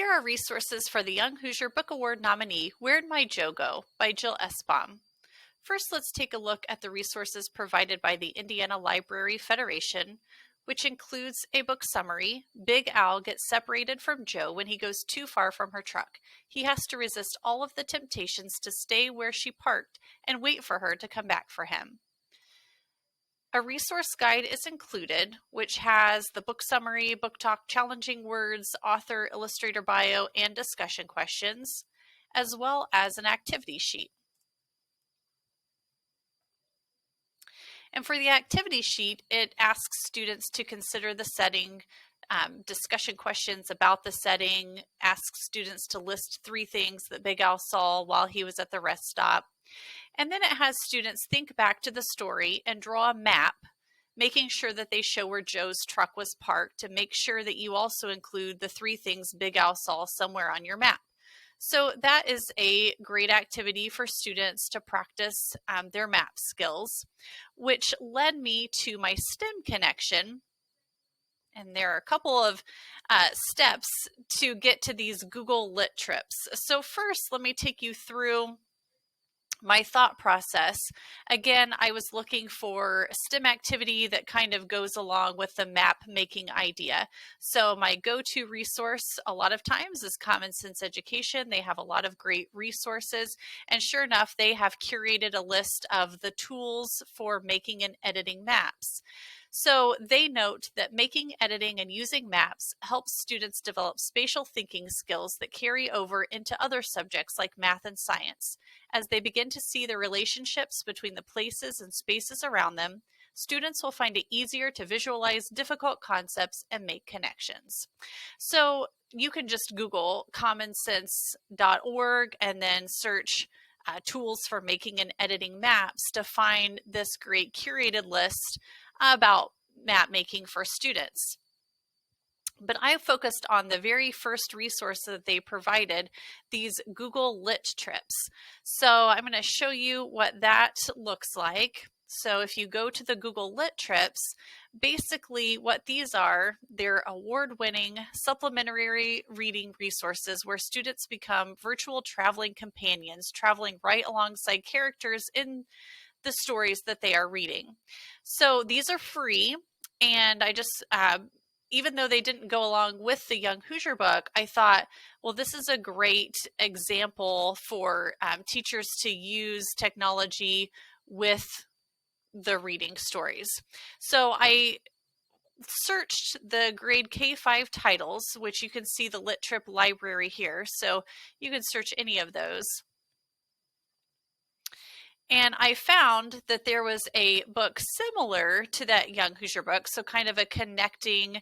Here are resources for the Young Hoosier Book Award nominee, Where'd My Joe Go? By Jill Esbaum. First, let's take a look at the resources provided by the Indiana Library Federation, which includes a book summary. Big Al gets separated from Joe when he goes too far from her truck. He has to resist all of the temptations to stay where she parked and wait for her to come back for him. A resource guide is included, which has the book summary, book talk, challenging words, author, illustrator bio, and discussion questions, as well as an activity sheet. And for the activity sheet, it asks students to consider the setting, discussion questions about the setting, asks students to list 3 things that Big Al saw while he was at the rest stop. And then it has students think back to the story and draw a map, making sure that they show where Joe's truck was parked, to make sure that you also include the 3 things Big Al saw somewhere on your map. So that is a great activity for students to practice their map skills, which led me to my STEM connection. And there are a couple of steps to get to these Google Lit trips. So first, let me take you through my thought process. Again, I was looking for a STEM activity that kind of goes along with the map making idea. So my go-to resource a lot of times is Common Sense Education. They have a lot of great resources, and sure enough, they have curated a list of the tools for making and editing maps. So they note that making, editing, and using maps helps students develop spatial thinking skills that carry over into other subjects like math and science. As they begin to see the relationships between the places and spaces around them, students will find it easier to visualize difficult concepts and make connections. So you can just Google commonsense.org and then search tools for making and editing maps to find this great curated list about map making for students. But I focused on the very first resource that they provided, these Google Lit trips. So I'm going to show you what that looks like. So if you go to the Google Lit trips, basically what these are, they're award-winning supplementary reading resources where students become virtual traveling companions, traveling right alongside characters in the stories that they are reading. So these are free, and I just, even though they didn't go along with the Young Hoosier book, I thought, well, this is a great example for teachers to use technology with the reading stories. So I searched the grade K-5 titles, which you can see the Lit Trip library here. So you can search any of those. And I found that there was a book similar to that Young Hoosier book, so kind of a connecting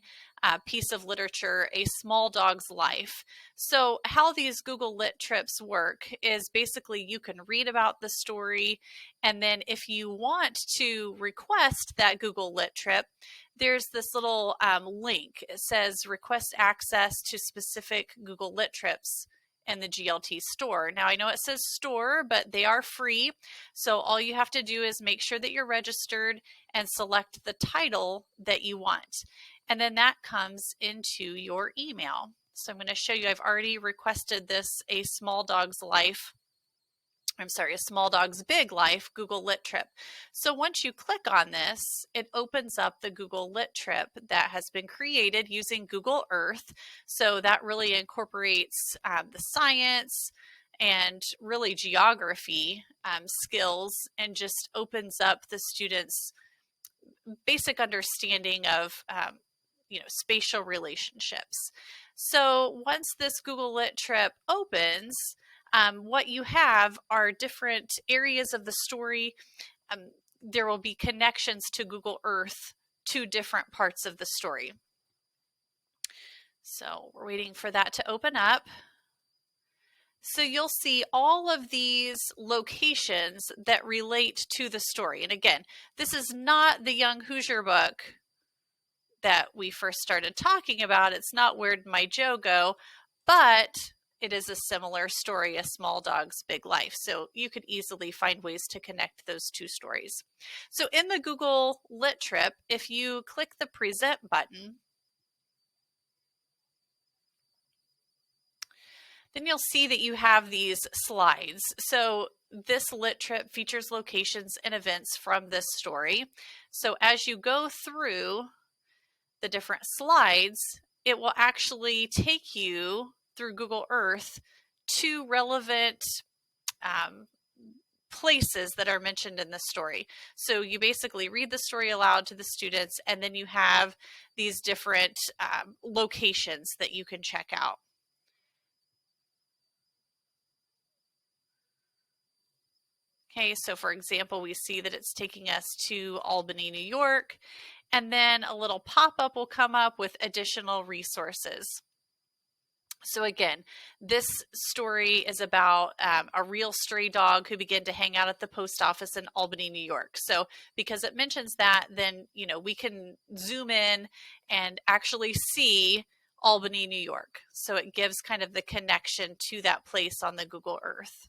piece of literature, A Small Dog's Life. So how these Google Lit trips work is basically you can read about the story, and then if you want to request that Google Lit trip, there's this little link. It says request access to specific Google Lit trips in the GLT store. Now I know it says store, but they are free. So all you have to do is make sure that you're registered and select the title that you want. And then that comes into your email. So I'm going to show you, I've already requested this A Small Dog's Big Life Google Lit Trip. So once you click on this, it opens up the Google Lit Trip that has been created using Google Earth. So that really incorporates the science and really geography skills, and just opens up the students' basic understanding of spatial relationships. So once this Google Lit Trip opens, what you have are different areas of the story. There will be connections to Google Earth to different parts of the story. So we're waiting for that to open up. So you'll see all of these locations that relate to the story. And again, this is not the Young Hoosier book that we first started talking about. It's not Where'd My Joe Go, but it is a similar story, A Small Dog's Big Life. So you could easily find ways to connect those two stories. So in the Google Lit Trip, if you click the Present button, Then you'll see that you have these slides. So this lit trip features locations and events from this story. So as you go through the different slides, it will actually take you through Google Earth to relevant places that are mentioned in the story. So you basically read the story aloud to the students, and then you have these different locations that you can check out. Okay, so for example, we see that it's taking us to Albany, New York, and then a little pop-up will come up with additional resources. So again, this story is about a real stray dog who began to hang out at the post office in Albany, New York. So because it mentions that, then we can zoom in and actually see Albany, New York. So it gives kind of the connection to that place on the Google Earth.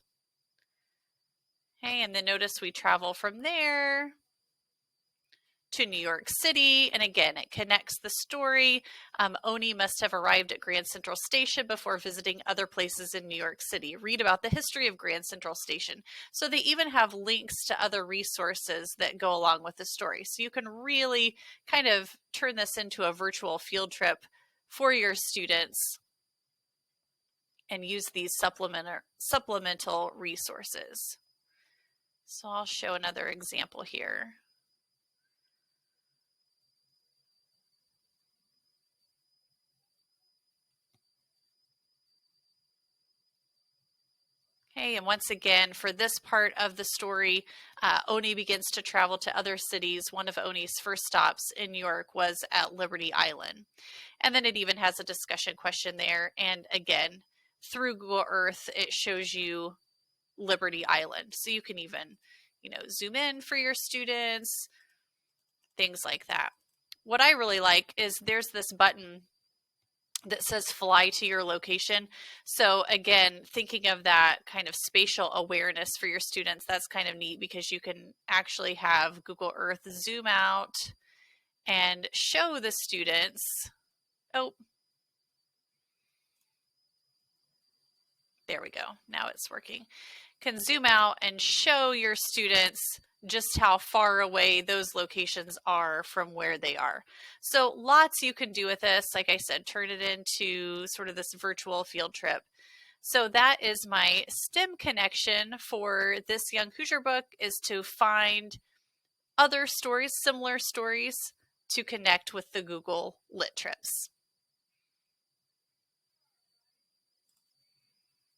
Okay, and then notice we travel from there to New York City, and again, it connects the story. Oni must have arrived at Grand Central Station before visiting other places in New York City. Read about the history of Grand Central Station. So they even have links to other resources that go along with the story. So you can really kind of turn this into a virtual field trip for your students and use these supplemental resources. So I'll show another example here. Okay, and once again, for this part of the story, Oni begins to travel to other cities. One of Oni's first stops in New York was at Liberty Island. And then it even has a discussion question there. And again, through Google Earth, it shows you Liberty Island. So you can even, zoom in for your students, things like that. What I really like is there's this button that says fly to your location. So again, thinking of that kind of spatial awareness for your students, that's kind of neat because you can actually have Google Earth zoom out and show the students, oh, there we go. Now it's working. Can zoom out and show your students just how far away those locations are from where they are. So lots you can do with this. Like I said, turn it into sort of this virtual field trip. So that is my STEM connection for this Young Hoosier book, is to find other stories, similar stories, to connect with the Google Lit Trips.